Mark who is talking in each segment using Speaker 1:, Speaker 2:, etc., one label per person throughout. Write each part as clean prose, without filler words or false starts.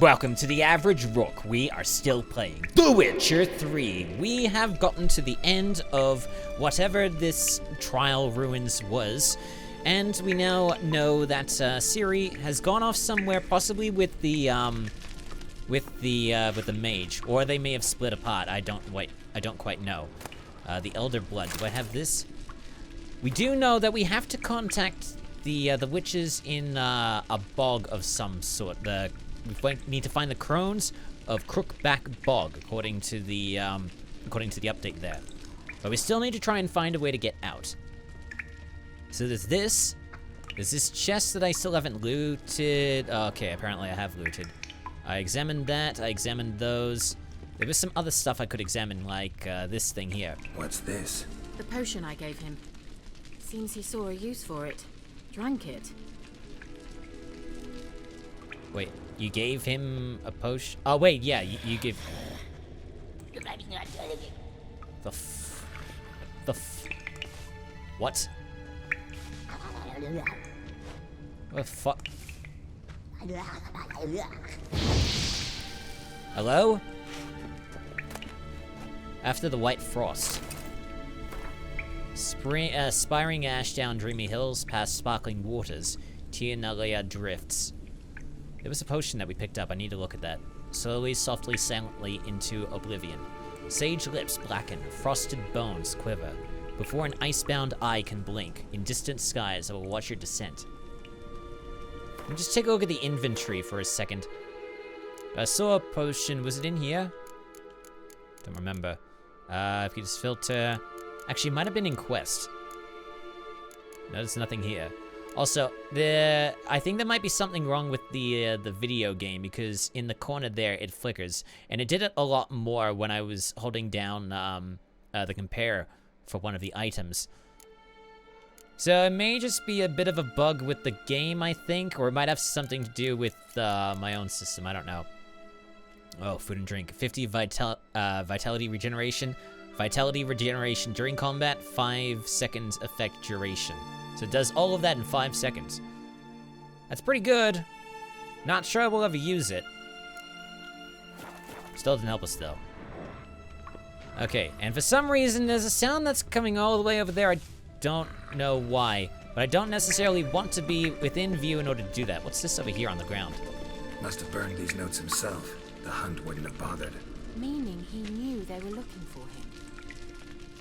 Speaker 1: Welcome to the Average Rook. We are still playing The Witcher 3. We have gotten to the end of whatever this trial ruins was, and we now know that Ciri has gone off somewhere, possibly with the mage, or they may have split apart. I don't quite know. The Elder Blood. Do I have this? We do know that we have to contact the witches in a bog of some sort. We need to find the crones of Crookback Bog, according to the update there. But we still need to try and find a way to get out. So there's this chest that I still haven't looted. Okay, apparently I have looted. I examined that. I examined those. There was some other stuff I could examine, like this thing here.
Speaker 2: What's this?
Speaker 3: The potion I gave him. Seems he saw a use for it. Drank it.
Speaker 1: Wait, you gave him a potion? Oh, wait, yeah, you give... What? What the fuck? Hello? After the white frost. Spiring ash down dreamy hills, past sparkling waters. Tianalia drifts. There was a potion that we picked up. I need to look at that. Slowly, softly, silently into oblivion. Sage lips blacken, frosted bones quiver. Before an icebound eye can blink, in distant skies I will watch your descent. Let me just take a look at the inventory for a second. I saw a potion. Was it in here? Don't remember. If you just filter... Actually, it might have been in quest. No, there's nothing here. Also, I think there might be something wrong with the video game, because in the corner there it flickers, and it did it a lot more when I was holding down the compare for one of the items. So it may just be a bit of a bug with the game, I think, or it might have something to do with my own system. I don't know. Oh, food and drink. 50 vitality regeneration. Vitality regeneration during combat, 5 seconds effect duration. So it does all of that in 5 seconds. That's pretty good. Not sure we'll ever use it. Still doesn't help us though. Okay, and for some reason there's a sound that's coming all the way over there. I don't know why, but I don't necessarily want to be within view in order to do that. What's this over here on the ground?
Speaker 2: Must have burned these notes himself. The hunt wouldn't have bothered.
Speaker 3: Meaning he knew they were looking for him.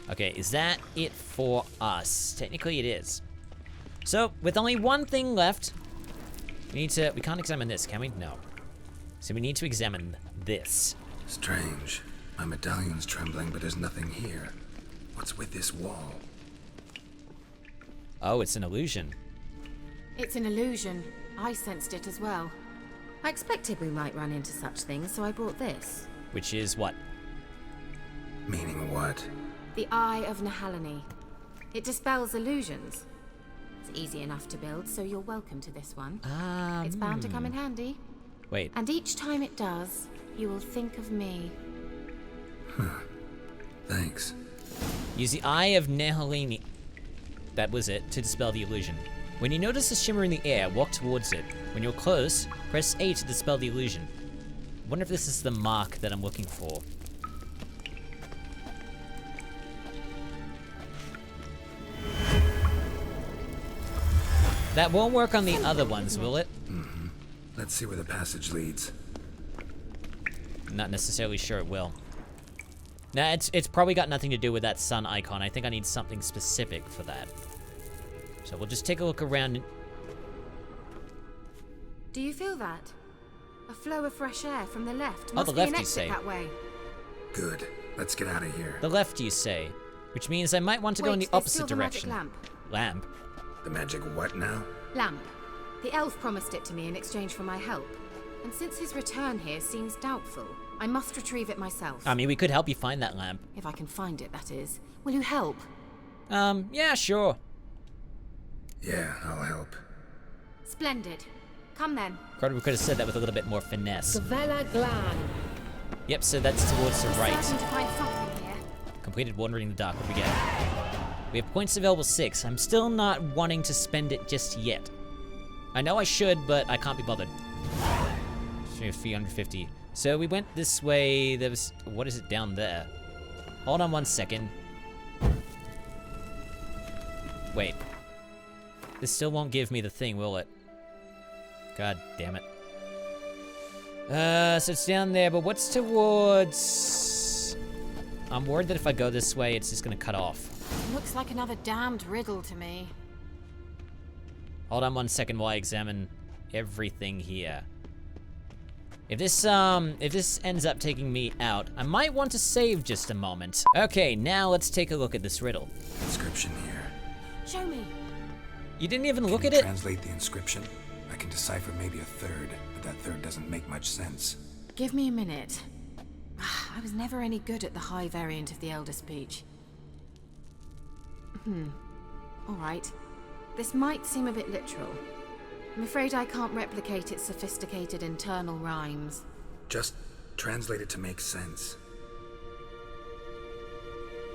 Speaker 1: Okay, is that it for us? Technically it is. So, with only one thing left, we can't examine this, can we? No. So we need to examine this.
Speaker 2: Strange. My medallion's trembling, but there's nothing here. What's with this wall?
Speaker 1: Oh, it's an illusion.
Speaker 3: It's an illusion. I sensed it as well. I expected we might run into such things, so I brought this.
Speaker 1: Which is what?
Speaker 2: Meaning what?
Speaker 3: The Eye of Nehaleni. It dispels illusions. It's easy enough to build, so you're welcome to this one. It's bound to come in handy.
Speaker 1: Wait.
Speaker 3: And each time it does, you will think of me.
Speaker 2: Thanks.
Speaker 1: Use the Eye of Nehaleni, that was it, to dispel the illusion. When you notice a shimmer in the air, walk towards it. When you're close, press A to dispel the illusion. I wonder if this is the mark that I'm looking for. That won't work on the other ones, will it?
Speaker 2: Mm-hmm. Let's see where the passage leads.
Speaker 1: Not necessarily sure it will. Nah, it's probably got nothing to do with that sun icon. I think I need something specific for that. So we'll just take a look around.
Speaker 3: Do you feel that? A flow of fresh air from the left.
Speaker 1: Oh, the left, you say?
Speaker 3: That way.
Speaker 2: Good. Let's get out of here.
Speaker 1: The left, you say? Which means I might want to go in the opposite direction.
Speaker 3: Lamp.
Speaker 1: Lamp?
Speaker 2: The magic what now?
Speaker 3: Lamp. The elf promised it to me in exchange for my help. And since his return here seems doubtful, I must retrieve it myself.
Speaker 1: I mean, we could help you find that lamp.
Speaker 3: If I can find it, that is. Will you help?
Speaker 1: Yeah, sure.
Speaker 2: Yeah, I'll help.
Speaker 3: Splendid. Come then.
Speaker 1: We could have said that with a little bit more finesse.
Speaker 3: Svella Glan.
Speaker 1: Yep, so that's towards the right.
Speaker 3: Certain to find something here.
Speaker 1: Completed Wandering in the Dark. What do we get? We have points available 6. I'm still not wanting to spend it just yet. I know I should, but I can't be bothered. 350. So we went this way. There was... What is it down there? Hold on 1 second. Wait. This still won't give me the thing, will it? God damn it. So it's down there, but what's towards... I'm worried that if I go this way, it's just gonna cut off.
Speaker 3: Looks like another damned riddle to me.
Speaker 1: Hold on 1 second while I examine everything here. If this ends up taking me out, I might want to save just a moment. Okay, now let's take a look at this riddle.
Speaker 2: Inscription here.
Speaker 3: Show me.
Speaker 1: You didn't even look
Speaker 2: Can
Speaker 1: at
Speaker 2: you
Speaker 1: it?
Speaker 2: translate the inscription? I can decipher maybe a third, but that third doesn't make much sense.
Speaker 3: Give me a minute. I was never any good at the high variant of the Elder Speech. Alright. This might seem a bit literal. I'm afraid I can't replicate its sophisticated internal rhymes.
Speaker 2: Just translate it to make sense.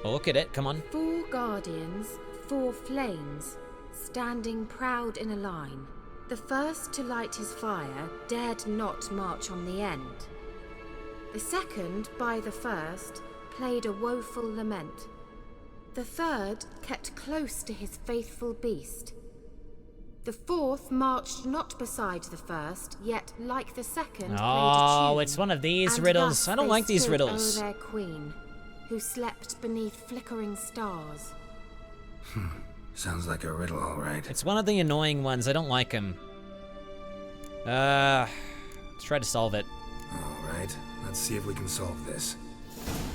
Speaker 1: Well, look at it, come on.
Speaker 3: 4 guardians, 4 flames, standing proud in a line. The first to light his fire dared not march on the end. The second, by the first, played a woeful lament. The third kept close to his faithful beast. The fourth marched not beside the first, yet like the second played a tune.
Speaker 1: It's one of these
Speaker 3: And
Speaker 1: riddles.
Speaker 3: thus
Speaker 1: I don't
Speaker 3: they
Speaker 1: like these
Speaker 3: stood
Speaker 1: riddles.
Speaker 3: o'er their queen, who slept beneath flickering stars.
Speaker 2: Sounds like a riddle, all right.
Speaker 1: It's one of the annoying ones. I don't like them. Let's try to solve it.
Speaker 2: All right, let's see if we can solve this.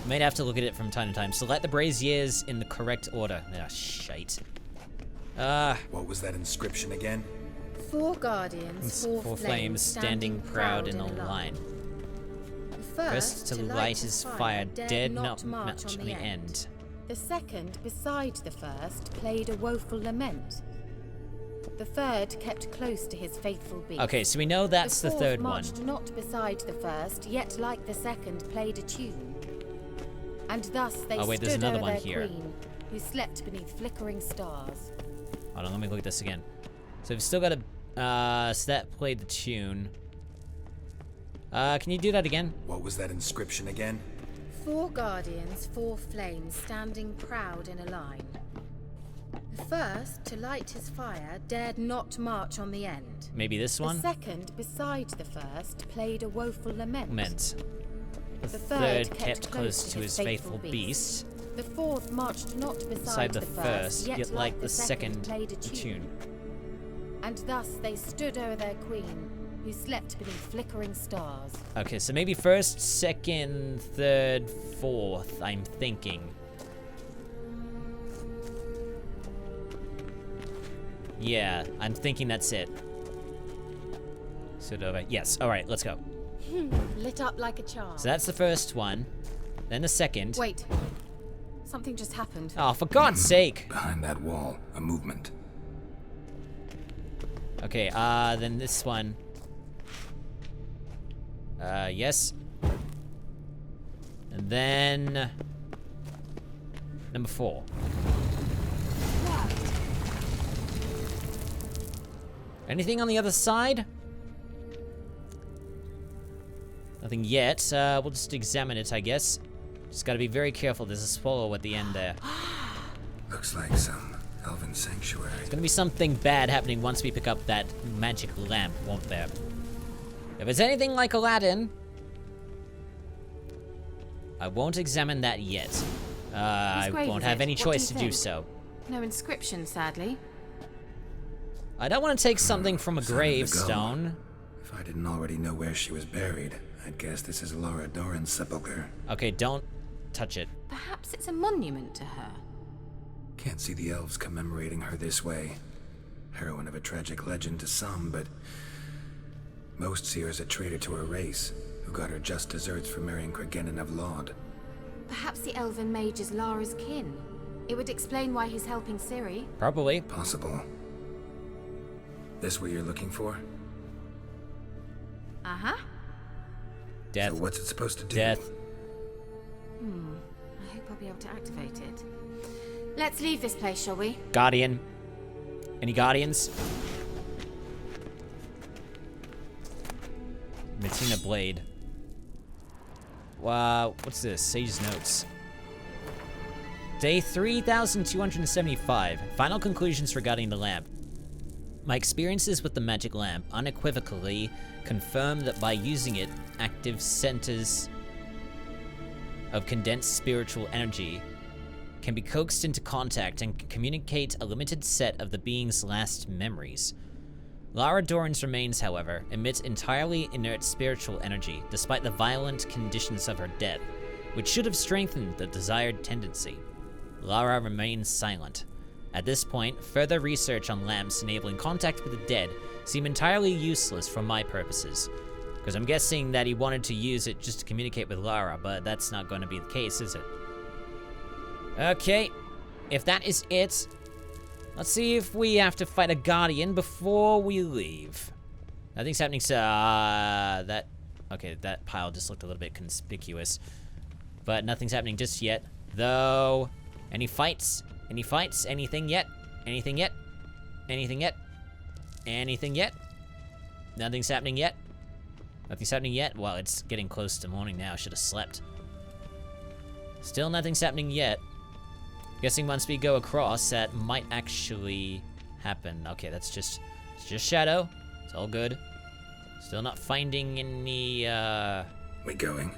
Speaker 1: Might have to look at it from time to time. Select the braziers in the correct order. Ah, shite.
Speaker 2: What was that inscription again?
Speaker 3: 4 guardians, 4
Speaker 1: flames standing proud in a line.
Speaker 3: The
Speaker 1: First to light his fire dared not march on the end.
Speaker 3: The second, beside the first, played a woeful lament. The third kept close to his faithful beast.
Speaker 1: Okay, so we know that's the
Speaker 3: fourth
Speaker 1: third one.
Speaker 3: marched not beside the first, yet like the second played a tune. And thus they
Speaker 1: Oh, wait, there's
Speaker 3: stood
Speaker 1: another
Speaker 3: o'er
Speaker 1: one
Speaker 3: their
Speaker 1: here.
Speaker 3: queen, who slept beneath flickering stars.
Speaker 1: Hold on, let me look at this again. So we've still got a, so that played the tune. Can you do that again?
Speaker 2: What was that inscription again?
Speaker 3: 4 guardians, 4 flames, standing proud in a line. The first, to light his fire, dared not march on the end.
Speaker 1: Maybe this one?
Speaker 3: The second, beside the first, played a woeful lament.
Speaker 1: The
Speaker 3: The
Speaker 1: third kept close to his faithful beast.
Speaker 3: The fourth marched not
Speaker 1: Beside the first,
Speaker 3: yet
Speaker 1: yet like the second
Speaker 3: played a
Speaker 1: the
Speaker 3: tune.
Speaker 1: tune.
Speaker 3: And thus they stood o'er their queen, who slept beneath flickering stars.
Speaker 1: Okay, so maybe first, second, third, fourth, I'm thinking. Yeah, I'm thinking that's it. Yes, alright, let's go.
Speaker 3: Lit up like a charm.
Speaker 1: So that's the first one. Then the second.
Speaker 3: Wait. Something just happened.
Speaker 1: Oh, for God's sake!
Speaker 2: Behind that wall, a movement.
Speaker 1: Okay, then this one. Yes. And then... Number 4. Anything on the other side? Nothing yet. We'll just examine it, I guess. Just gotta be very careful. There's a swallow at the end there.
Speaker 2: Looks like some elven sanctuary.
Speaker 1: There's gonna be something bad happening once we pick up that magic lamp, won't there? If it's anything like Aladdin, I won't examine that yet. I
Speaker 3: grave
Speaker 1: won't
Speaker 3: is
Speaker 1: have
Speaker 3: it?
Speaker 1: any
Speaker 3: What do
Speaker 1: choice
Speaker 3: you
Speaker 1: to do
Speaker 3: think?
Speaker 1: so.
Speaker 3: No inscription, sadly.
Speaker 1: I don't want to take something from a
Speaker 2: Time to go.
Speaker 1: gravestone.
Speaker 2: If I didn't already know where she was buried, I'd guess this is Laura Doran's sepulcher.
Speaker 1: Okay, don't touch it.
Speaker 3: Perhaps it's a monument to her.
Speaker 2: Can't see the elves commemorating her this way. Heroine of a tragic legend to some, but most see her as a traitor to her race, who got her just desserts for marrying Cregennan of Laud.
Speaker 3: Perhaps the elven mage is Lara's kin. It would explain why he's helping Ciri.
Speaker 1: Probably.
Speaker 2: Possible. This what you're looking for?
Speaker 3: Uh-huh.
Speaker 1: Death.
Speaker 2: So what's it supposed to do?
Speaker 1: Death.
Speaker 3: I hope I'll be able to activate it. Let's leave this place, shall we?
Speaker 1: Guardian. Any guardians? Matina Blade. Wow, what's this? Sage's Notes. Day 3275. Final conclusions regarding the lamp. My experiences with the magic lamp unequivocally confirm that by using it, active centers of condensed spiritual energy can be coaxed into contact and communicate a limited set of the being's last memories. Lara Doran's remains, however, emit entirely inert spiritual energy, despite the violent conditions of her death, which should have strengthened the desired tendency. Lara remains silent. At this point, further research on lamps enabling contact with the dead seem entirely useless for my purposes, because I'm guessing that he wanted to use it just to communicate with Lara, but that's not going to be the case, is it? Okay, if that is it, let's see if we have to fight a guardian before we leave. Nothing's happening, so okay, that pile just looked a little bit conspicuous, but nothing's happening just yet, though. Any fights? Any fights? Anything yet? Anything yet? Anything yet? Anything yet? Nothing's happening yet? Nothing's happening yet? Well, it's getting close to morning now. Should have slept. Still nothing's happening yet. Guessing once we go across, that might actually happen. Okay, it's just shadow. It's all good. Still not finding any,
Speaker 2: We going?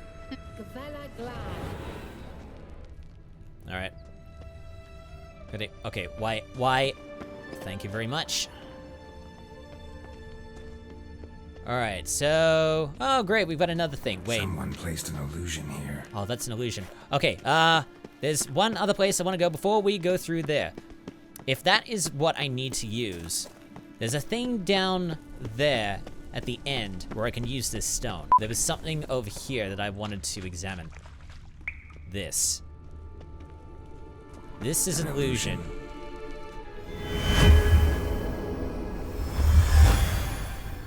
Speaker 1: Alright. Okay, why? Thank you very much. Alright, so... Oh, great, we've got another thing. Wait.
Speaker 2: Someone placed an illusion here.
Speaker 1: Oh, that's an illusion. Okay, there's one other place I want to go before we go through there. If that is what I need to use, there's a thing down there at the end where I can use this stone. There was something over here that I wanted to examine. This. This is an illusion.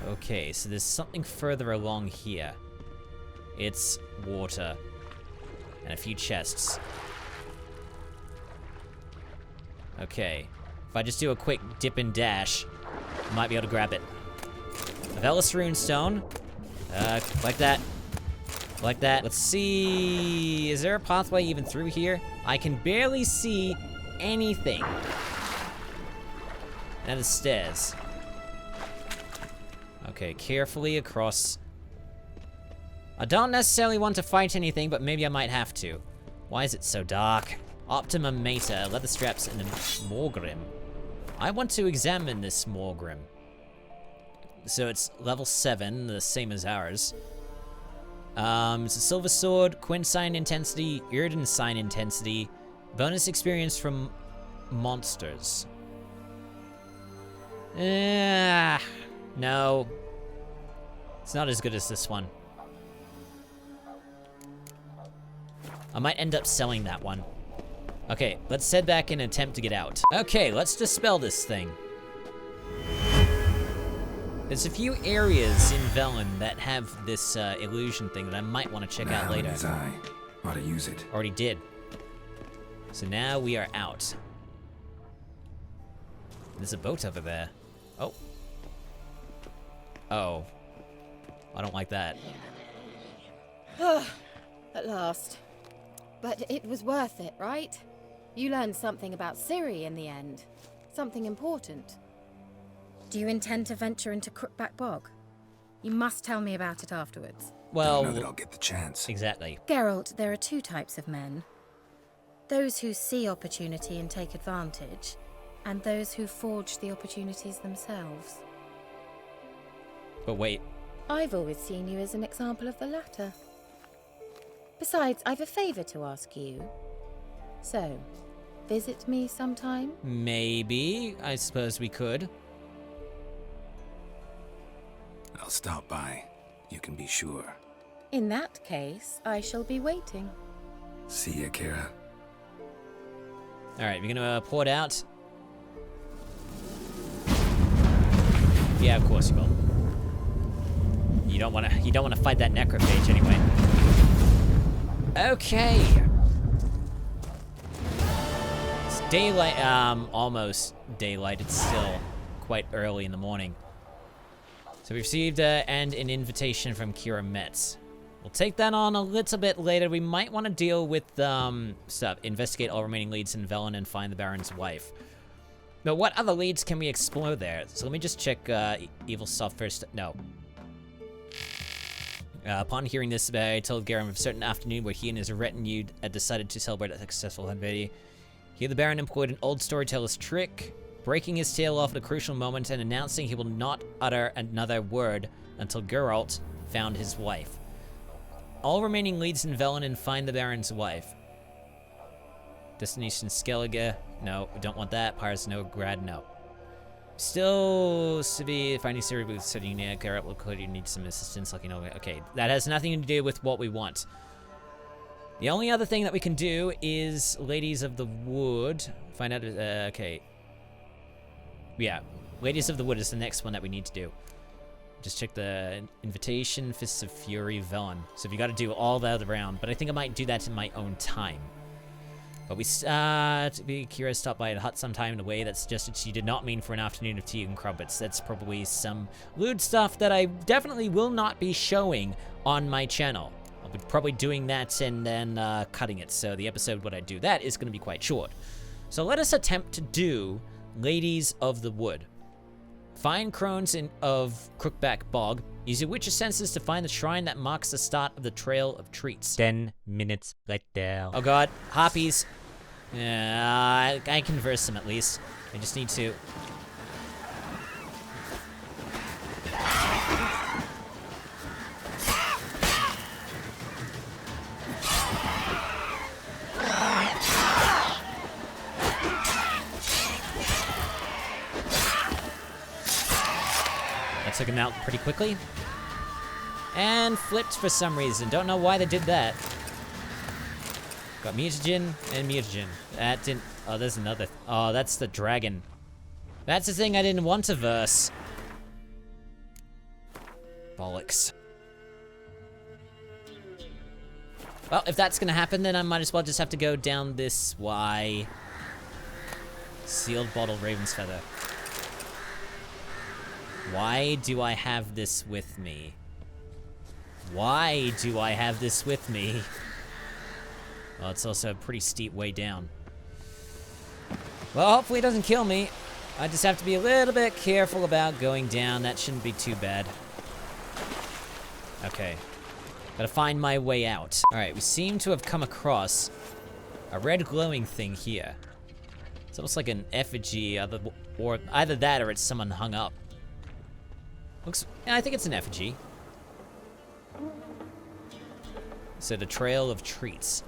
Speaker 1: Okay, so there's something further along here. It's water. And a few chests. Okay. If I just do a quick dip and dash, I might be able to grab it. A Velis Rune Stone. Like that. Like that. Let's see... Is there a pathway even through here? I can barely see anything. And the stairs. Okay, carefully across. I don't necessarily want to fight anything, but maybe I might have to. Why is it so dark? Optimum Meta, leather straps, and a Morgrim. I want to examine this Morgrim. So it's level 7, the same as ours. It's a silver sword, Quint sign intensity, Yrden sign intensity, bonus experience from monsters. No. It's not as good as this one. I might end up selling that one. Okay, let's head back and attempt to get out. Okay, let's dispel this thing. There's a few areas in Velen that have this illusion thing that I might want to check out later.
Speaker 2: His eye. Ought to use it.
Speaker 1: Already did. So now we are out. There's a boat over there. Oh. Oh. I don't like that.
Speaker 3: At last. But it was worth it, right? You learned something about Ciri in the end. Something important. Do you intend to venture into Crookback Bog? You must tell me about it afterwards.
Speaker 1: Well,
Speaker 2: Don't know that I'll get the chance.
Speaker 1: Exactly.
Speaker 3: Geralt, there are two types of men. Those who see opportunity and take advantage, and those who forge the opportunities themselves.
Speaker 1: But wait.
Speaker 3: I've always seen you as an example of the latter. Besides, I've a favor to ask you. So, visit me sometime?
Speaker 1: Maybe. I suppose we could.
Speaker 2: I'll stop by. You can be sure.
Speaker 3: In that case, I shall be waiting.
Speaker 2: See ya, Kira.
Speaker 1: Alright, we're gonna port out. Yeah, of course you will. You don't wanna fight that necrophage anyway. Okay. It's daylight, almost daylight. It's still quite early in the morning. So we received and an invitation from Kira Metz. We'll take that on a little bit later. We might want to deal with stuff. Investigate all remaining leads in Velen and find the Baron's wife. But what other leads can we explore there? So let me just check Evil Soft first. No. Upon hearing this, I told Garam of a certain afternoon where he and his retinue had decided to celebrate a successful hunting. Here the Baron employed an old storyteller's trick, breaking his tail off at a crucial moment and announcing he will not utter another word until Geralt found his wife. All remaining leads in Velen and find the Baron's wife. Destination Skellige. No, we don't want that. Pyres Novigrad. No. Still to be finding Siri with studying Geralt will clearly need some assistance. Like, you know, okay, that has nothing to do with what we want. The only other thing that we can do is Ladies of the Wood. Find out. Okay. Yeah, Ladies of the Wood is the next one that we need to do. Just check the invitation, Fists of Fury, Velen. So we got to do all that around, but I think I might do that in my own time. But we to be curious, stopped by a hut sometime in a way that suggested she did not mean for an afternoon of tea and crumpets. That's probably some lewd stuff that I definitely will not be showing on my channel. I'll be probably doing that and then cutting it. So the episode when I do that is going to be quite short. So let us attempt to do Ladies of the Wood. Find crones of Crookback Bog. Use your witcher senses to find the shrine that marks the start of the Trail of Treats. 10 minutes later. Oh god, harpies. I can verse them at least. I just need to... Took him out pretty quickly. And flipped for some reason. Don't know why they did that. Got mutagen and mutagen. That didn't... Oh, there's another... Oh, that's the dragon. That's the thing I didn't want to verse. Bollocks. Well, if that's gonna happen, then I might as well just have to go down this way. Sealed bottle Raven's Feather. Why do I have this with me? Why do I have this with me? Well, it's also a pretty steep way down. Well, hopefully it doesn't kill me. I just have to be a little bit careful about going down. That shouldn't be too bad. Okay. Gotta find my way out. Alright, we seem to have come across a red glowing thing here. It's almost like an effigy, or either that or it's someone hung up. Looks, yeah, I think it's an effigy. So the Trail of Treats.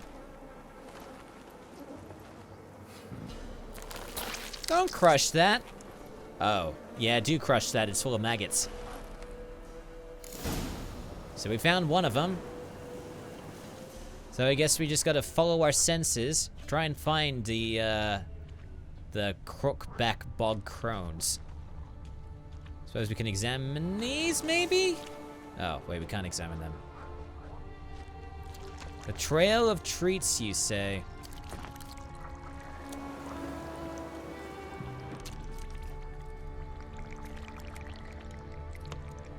Speaker 1: Don't crush that. Oh, yeah, do crush that. It's full of maggots. So we found one of them. So I guess we just gotta follow our senses, try and find the Crookback Bog crones. Suppose we can examine these, maybe? Oh, wait, we can't examine them. The Trail of Treats, you say?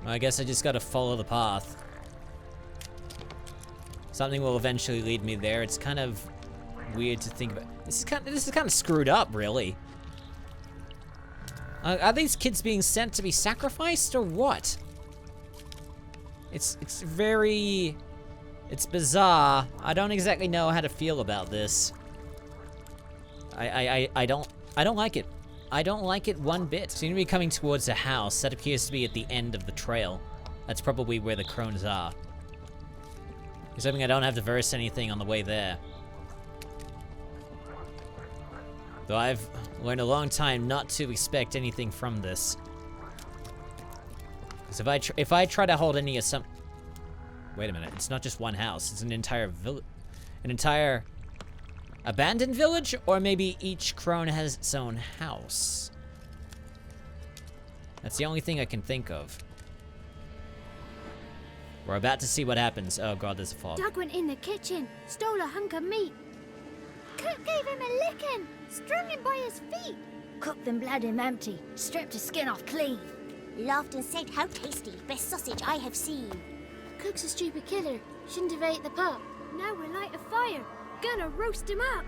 Speaker 1: Well, I guess I just gotta follow the path. Something will eventually lead me there. It's kind of weird to think about. This is kind of screwed up, really. Are these kids being sent to be sacrificed or what? It's very... It's bizarre. I don't exactly know how to feel about this. I don't like it. I don't like it one bit. Seem to be coming towards a house that appears to be at the end of the trail. That's probably where the crones are. He's hoping I don't have to verse anything on the way there. Though I've learned a long time not to expect anything from this. Because if I try to hold any of some... Wait a minute, it's not just one house. It's an entire village. An entire abandoned village? Or maybe each crone has its own house. That's the only thing I can think of. We're about to see what happens. Oh god, there's a fog.
Speaker 4: Doug went in the kitchen, stole a hunk of meat. Cook gave him a licking, strung him by his feet. Cooked them, bled him empty, stripped his skin off clean. laughed and said how tasty, best sausage I have seen. Cook's a stupid killer. Shouldn't have ate the pup. Now we'll light a fire. Gonna roast him up.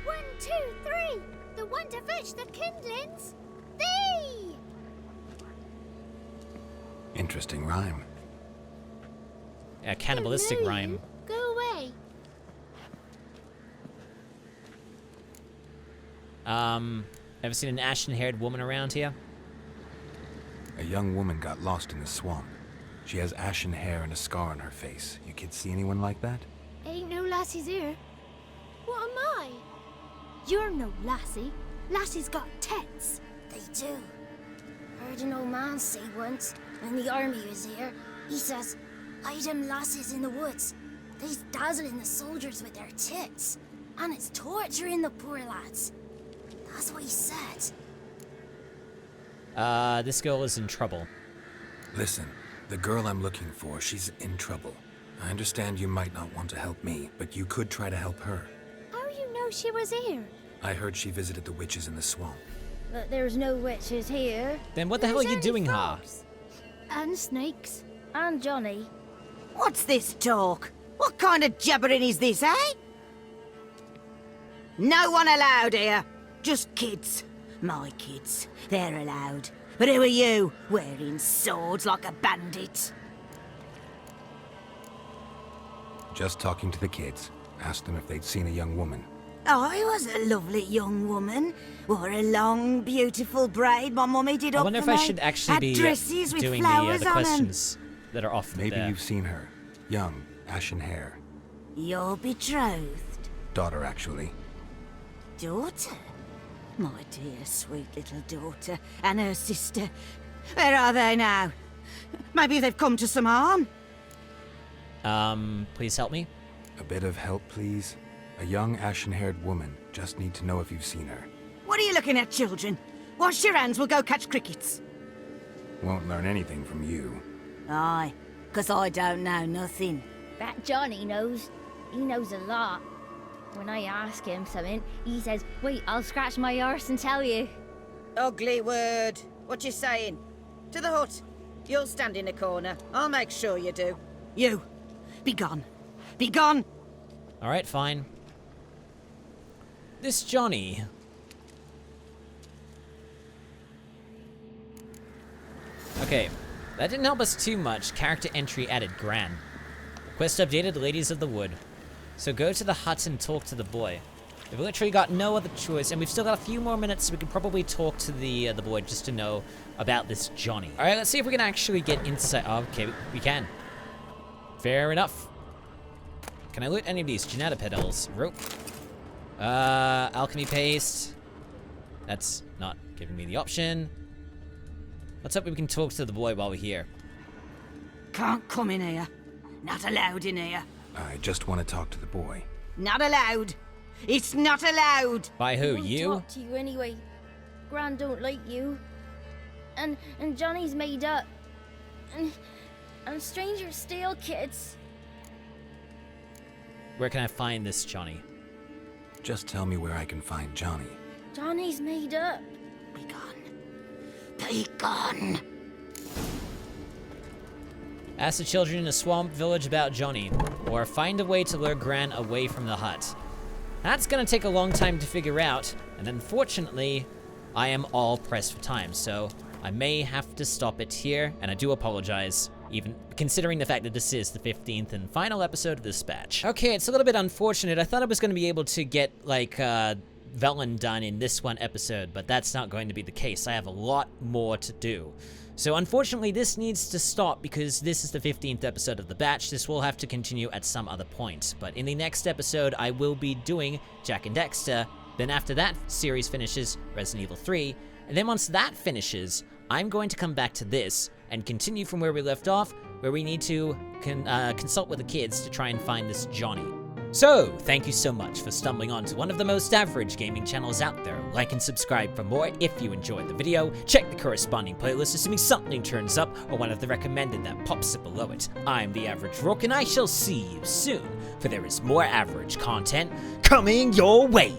Speaker 4: 1, 2, 3. The one to fetch the kindlings. Thee!
Speaker 2: Interesting rhyme.
Speaker 1: A cannibalistic rhyme.
Speaker 4: Go away.
Speaker 1: Ever seen an ashen-haired woman around here?
Speaker 2: A young woman got lost in the swamp. She has ashen hair and a scar on her face. You kids see anyone like that?
Speaker 4: Ain't no lassies here. What am I? You're no lassie. Lassies got tits. They do. Heard an old man say once, when the army was here, he says, "Hide them lasses in the woods. They's dazzling the soldiers with their tits. And it's torturing the poor lads." That's what he said.
Speaker 1: This girl is in trouble.
Speaker 2: Listen, the girl I'm looking for, she's in trouble. I understand you might not want to help me, but you could try to help her.
Speaker 4: How you know she was here?
Speaker 2: I heard she visited the witches in the swamp.
Speaker 4: But there's no witches here.
Speaker 1: Then what the hell are you doing, Ha?
Speaker 4: And snakes. And Johnny.
Speaker 5: What's this talk? What kind of jabbering is this, eh? No one allowed here. Just kids. My kids. They're allowed. But who are you, wearing swords like a bandit?
Speaker 2: Just talking to the kids. Asked them if they'd seen a young woman.
Speaker 5: I was a lovely young woman. Wore a long, beautiful braid my mummy did up
Speaker 1: I wonder
Speaker 5: for
Speaker 1: if I
Speaker 5: me.
Speaker 1: should actually
Speaker 5: Had
Speaker 1: be
Speaker 5: dresses with
Speaker 1: doing
Speaker 5: flowers
Speaker 1: the
Speaker 5: on 'em.
Speaker 1: questions that are offered
Speaker 2: Maybe
Speaker 1: there.
Speaker 2: you've seen her. Young, ashen hair.
Speaker 5: You're betrothed.
Speaker 2: Daughter, actually.
Speaker 5: Daughter? My dear, sweet little daughter. And her sister. Where are they now? Maybe they've come to some harm.
Speaker 1: Please help me?
Speaker 2: A bit of help, please? A young, ashen-haired woman. Just need to know if you've seen her.
Speaker 5: What are you looking at, children? Wash your hands, we'll go catch crickets.
Speaker 2: Won't learn anything from you.
Speaker 5: Aye, 'cause I don't know nothing.
Speaker 4: That Johnny knows. He knows a lot. When I ask him something, he says, "Wait, I'll scratch my arse and tell you."
Speaker 5: Ugly word. What you saying? To the hut. You'll stand in a corner. I'll make sure you do. You, be gone. Be gone!
Speaker 1: Alright, fine. This Johnny... Okay, that didn't help us too much. Character entry added, Gran. Quest updated, Ladies of the Wood. So go to the hut and talk to the boy. We've literally got no other choice, and we've still got a few more minutes, so we can probably talk to the boy just to know about this Johnny. Alright, let's see if we can actually get inside. Oh, okay, we can. Fair enough. Can I loot any of these? Janata pedals. Rope. Alchemy paste. That's not giving me the option. Let's hope we can talk to the boy while we're here.
Speaker 5: Can't come in here. Not allowed in here.
Speaker 2: I just want to talk to the boy.
Speaker 5: Not allowed. It's not allowed.
Speaker 1: By who?
Speaker 4: Won't
Speaker 1: You?
Speaker 4: talk to you anyway. Gran don't like you. And Johnny's made up. And strangers steal kids.
Speaker 1: Where can I find this Johnny?
Speaker 2: Just tell me where I can find Johnny.
Speaker 4: Johnny's made up.
Speaker 5: Be gone. Be gone.
Speaker 1: Ask the children in a swamp village about Johnny, or find a way to lure Gran away from the hut. That's gonna take a long time to figure out, and unfortunately, I am all pressed for time, so I may have to stop it here, and I do apologize, even considering the fact that this is the 15th and final episode of this batch. Okay, it's a little bit unfortunate. I thought I was gonna be able to get, like, Velen done in this one episode, but that's not going to be the case. I have a lot more to do. So unfortunately, this needs to stop because this is the 15th episode of the batch. This will have to continue at some other point. But in the next episode, I will be doing Jak and Daxter. Then after that series finishes, Resident Evil 3. And then once that finishes, I'm going to come back to this and continue from where we left off, where we need to consult with the kids to try and find this Johnny. So, thank you so much for stumbling onto one of the most average gaming channels out there. Like and subscribe for more if you enjoyed the video. Check the corresponding playlist assuming something turns up or one of the recommended that pops up below it. I'm the Average Rook and I shall see you soon, for there is more average content coming your way.